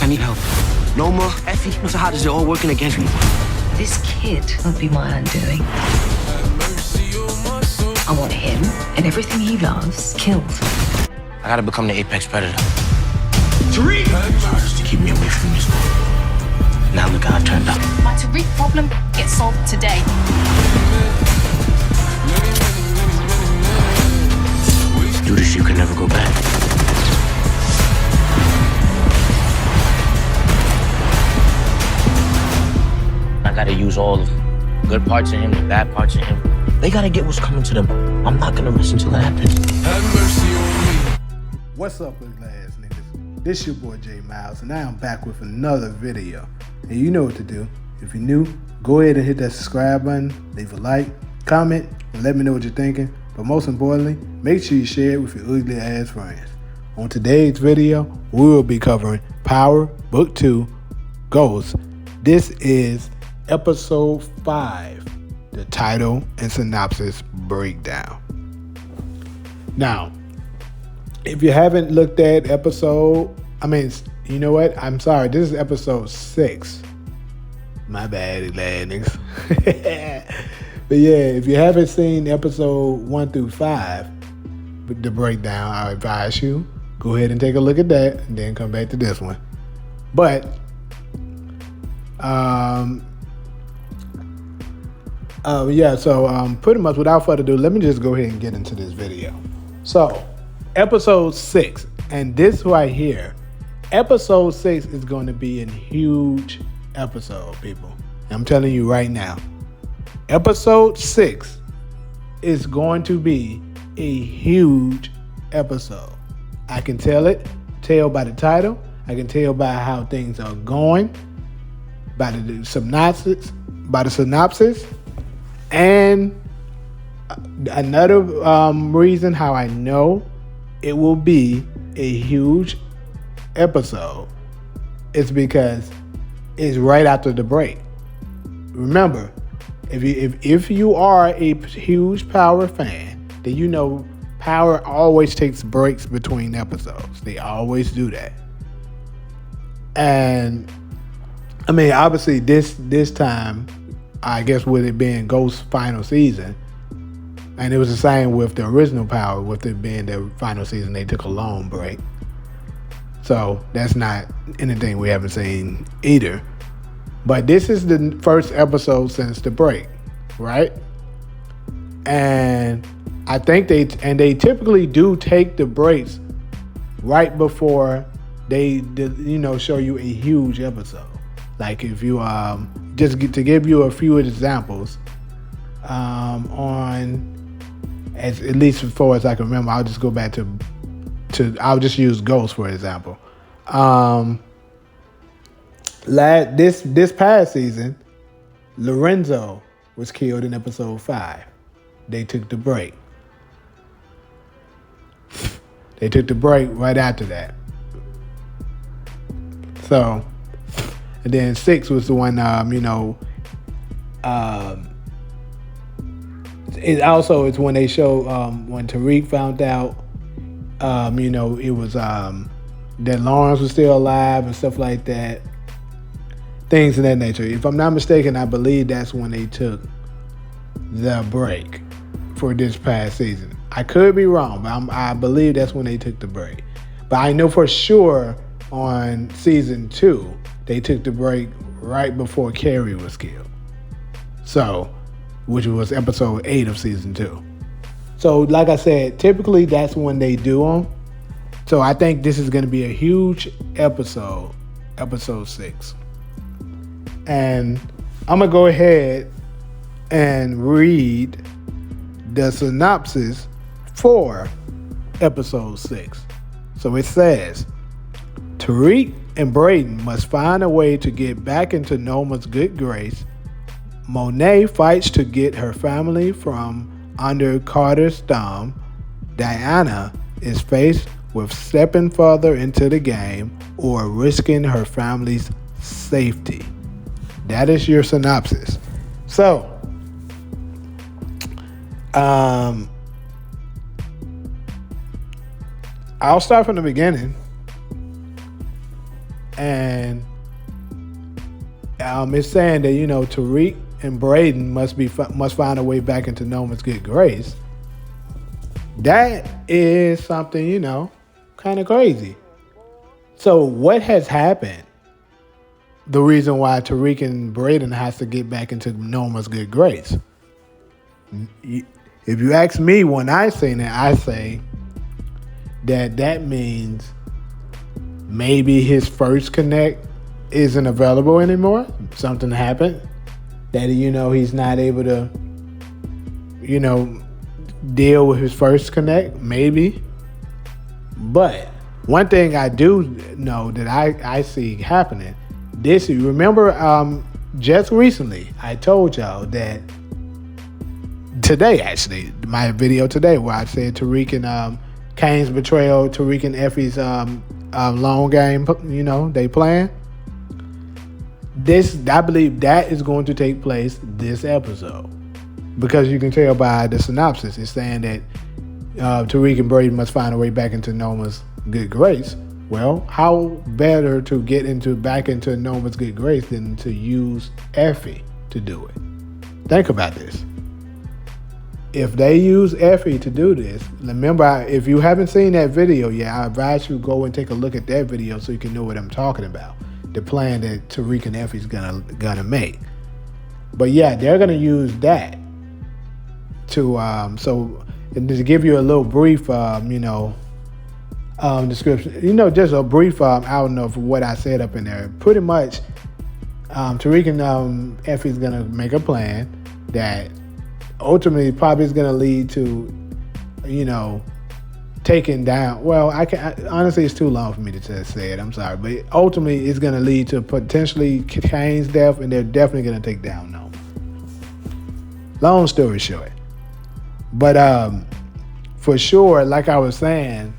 I need help. Noma, Effie, no Sahadas, they're all working against me. This kid won't be my undoing. I want him and everything he loves killed. I gotta become the apex predator. Tariq! Just to keep me away from this. Now look how I turned up. My Tariq problem gets solved today. Do this, you can never go back. I gotta use all the good parts of him, the bad parts of him. They gotta get what's coming to them. I'm not gonna rest until that happens. Have mercy on me. What's up, little ass niggas? This your boy J Miles, and I am back with another video. And you know what to do. If you're new, go ahead and hit that subscribe button, leave a like, comment, and let me know what you're thinking. But most importantly, make sure you share it with your ugly ass friends. On today's video, we will be covering Power Book 2, Ghost. This is episode 5, the title and synopsis breakdown. Now, if you haven't looked at you know what? I'm sorry, this is episode 6. My bad, lad niggas. But yeah, if you haven't seen episode 1 through 5, the breakdown, I advise you, go ahead and take a look at that and then come back to this one. But, pretty much without further ado, let me just go ahead and get into this video. So, episode 6, and this right here, episode 6 is going to be a huge episode, people. I'm telling you right now. Episode 6 is going to be a huge episode. I can tell by the title. I can tell by how things are going, by the synopsis, and another reason how I know it will be a huge episode is because it's right after the break. Remember, if you are a huge Power fan, then you know Power always takes breaks between episodes. They always do that. And I mean, obviously this time, I guess with it being Ghost's final season, and it was the same with the original Power, with it being their final season, they took a long break. So that's not anything we haven't seen either. But this is the first episode since the break, right? And I think they typically do take the breaks right before they show you a huge episode. Like if you just to give you a few examples, at least as far as I can remember, I'll just go back to I'll just use Ghost for example. This past season, Lorenzo was killed in episode 5. They took the break. They took the break right after that. So, and then 6 was the one, it also is when they show, when Tariq found out, it was that Lawrence was still alive and stuff like that. Things of that nature. If I'm not mistaken, I believe that's when they took the break for this past season. I could be wrong, but I believe that's when they took the break. But I know for sure on season 2, they took the break right before Carrie was killed. So, which was episode 8 of season 2. So, like I said, typically that's when they do them. So I think this is going to be a huge episode 6. And I'm going to go ahead and read the synopsis for episode 6. So it says, Tariq and Brayden must find a way to get back into Noma's good grace. Monet fights to get her family from under Carter's thumb. Diana is faced with stepping further into the game or risking her family's safety. That is your synopsis. So, I'll start from the beginning. And it's saying that, Tariq and Braden must find a way back into Noma's good grace. That is something, kind of crazy. So what has happened? The reason why Tariq and Braden has to get back into Noma's good grace. If you ask me, when I seen it, I say that means maybe his first connect isn't available anymore. Something happened that, he's not able to, deal with his first connect, maybe. But one thing I do know that I see happening, remember just recently, I told y'all that today, actually, my video today where I said Tariq and Kane's betrayal, Tariq and Effie's long game, they playing. I believe that is going to take place this episode. Because you can tell by the synopsis, it's saying that Tariq and Braden must find a way back into Noma's good grace. Well, how better to get back into Noma's good grace than to use Effie to do it? Think about this. If they use Effie to do this, remember, if you haven't seen that video yet, I advise you go and take a look at that video so you can know what I'm talking about. The plan that Tariq and Effie's gonna make. But yeah, they're gonna use that to and to give you a little brief description, just a brief outline of what I said up in there. Pretty much, Tariq and Effie's gonna make a plan that ultimately probably is gonna lead to, taking down. Well, honestly, it's too long for me to just say it. I'm sorry, but ultimately, it's gonna lead to potentially Kane's death, and they're definitely gonna take down Noma. Long story short, but for sure, like I was saying,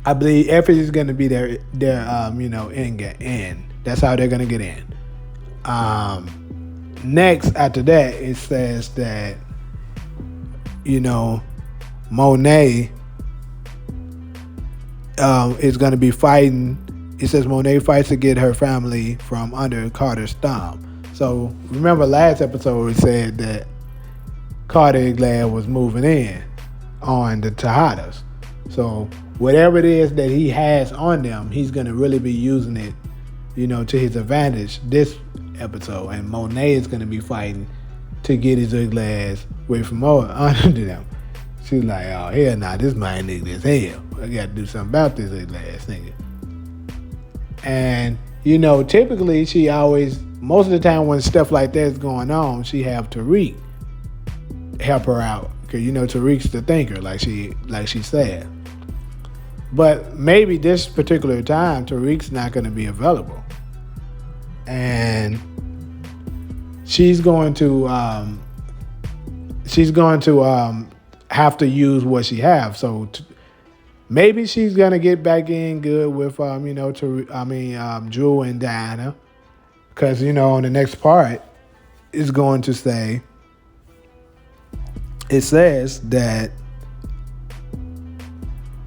I believe Effie is gonna be their end. That's how they're gonna get in. Next, after that, it says that, Monet is going to be fighting. It says Monet fights to get her family from under Carter's thumb. So remember last episode we said that Carter Glad was moving in on the Tejadas. So whatever it is that he has on them, he's going to really be using it, to his advantage this episode. And Monet is going to be fighting to get his ugly ass away from under them. She's like, oh, hell nah, this my nigga as hell. I got to do something about this ugly ass nigga. And, typically she always, most of the time when stuff like that's going on, she have Tariq help her out. Because, Tariq's the thinker, like she said. But maybe this particular time, Tariq's not going to be available. And she's going to have to use what she have. So maybe she's gonna get back in good with Drew and Diana, because on the next part it's going to say, it says that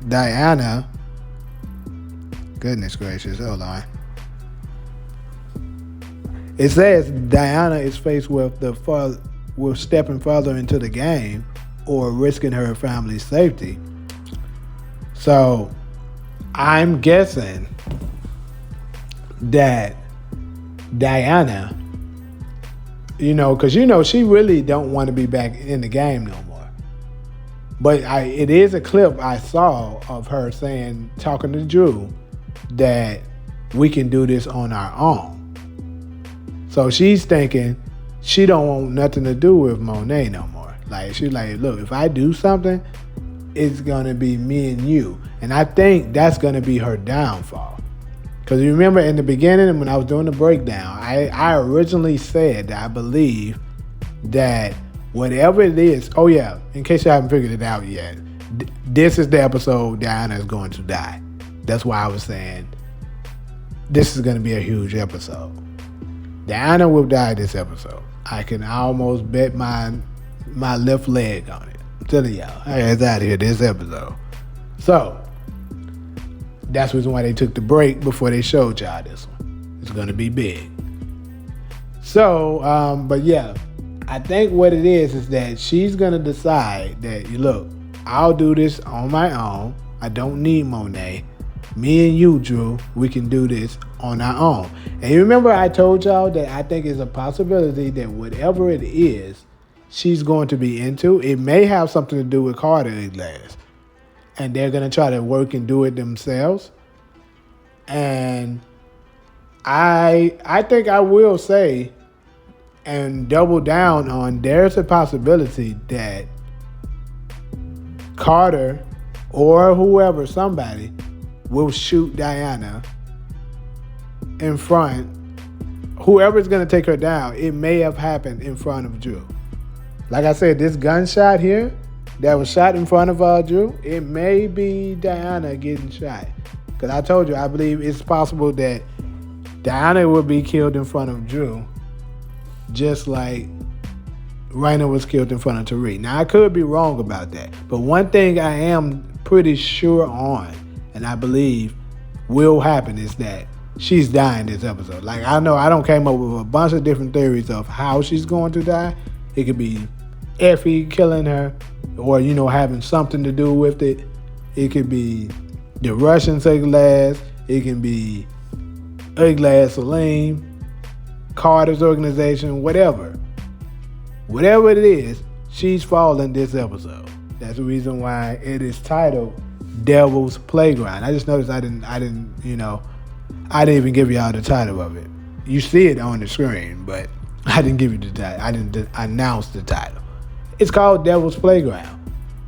Diana, goodness gracious, hold on. It says Diana is faced with with stepping further into the game or risking her family's safety. So I'm guessing that Diana, because she really don't want to be back in the game no more. But it is a clip I saw of her talking to Drew, that we can do this on our own. So she's thinking she don't want nothing to do with Monet no more. Like, she's like, look, if I do something, it's going to be me and you. And I think that's going to be her downfall. Because you remember in the beginning when I was doing the breakdown, I originally said that I believe that whatever it is, oh yeah, in case you haven't figured it out yet, this is the episode Diana is going to die. That's why I was saying this is going to be a huge episode. Diana will die this episode. I can almost bet my left leg on it. I'm telling y'all, it's out of here this episode. So that's the reason why they took the break before they showed y'all this one. It's going to be big. So, but yeah, I think what it is that she's going to decide that, look, I'll do this on my own. I don't need Monet. Me and you, Drew, we can do this on our own. And you remember I told y'all that I think it's a possibility that whatever it is she's going to be into, it may have something to do with Carter at last. And they're going to try to work and do it themselves. And I think I will say and double down on there's a possibility that Carter or whoever, somebody, will shoot Diana in front. Whoever's going to take her down, it may have happened in front of Drew. Like I said, this gunshot here that was shot in front of Drew, it may be Diana getting shot. Because I told you, I believe it's possible that Diana will be killed in front of Drew, just like Raina was killed in front of Tariq. Now, I could be wrong about that. But one thing I am pretty sure on, and I believe will happen, is that she's dying this episode. Like, I know I don't came up with a bunch of different theories of how she's going to die. It could be Effie killing her, or, having something to do with it. It could be the Russians take last. It can be Ugly Salim, Carter's organization, whatever. Whatever it is, she's falling this episode. That's the reason why it is titled Devil's Playground. I just noticed I didn't even give y'all the title of it. You see it on the screen, but I didn't give you the title. I didn't announce the title. It's called Devil's Playground.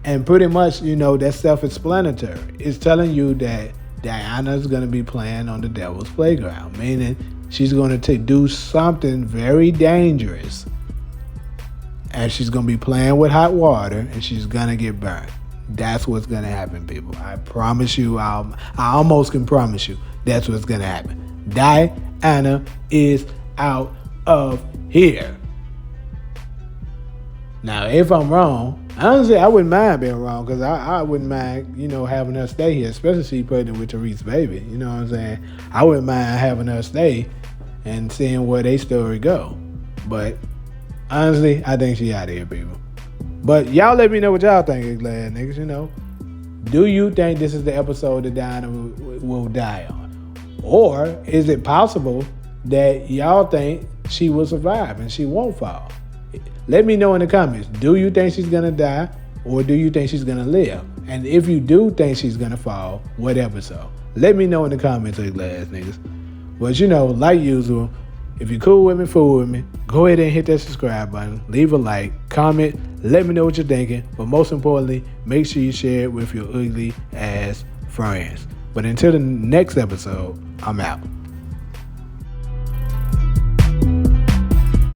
And pretty much, that's self-explanatory. It's telling you that Diana's going to be playing on the Devil's Playground, meaning she's going to do something very dangerous. And she's going to be playing with hot water, and she's going to get burned. That's what's going to happen, people. I promise you, I almost can promise you that's what's going to happen. Diana is out of here. Now, if I'm wrong, honestly, I wouldn't mind being wrong, because I wouldn't mind, having her stay here, especially she's pregnant with Tariq's baby. You know what I'm saying? I wouldn't mind having her stay and seeing where they story go. But honestly, I think she out of here, people. But y'all let me know what y'all think, glad niggas, Do you think this is the episode that Diana will die on? Or is it possible that y'all think she will survive and she won't fall? Let me know in the comments. Do you think she's going to die, or do you think she's going to live? And if you do think she's going to fall, what episode? Let me know in the comments, glad niggas. But like usual, if you're cool with me, fool with me, go ahead and hit that subscribe button, leave a like, comment, let me know what you're thinking, but most importantly, make sure you share it with your ugly ass friends. But until the next episode, I'm out.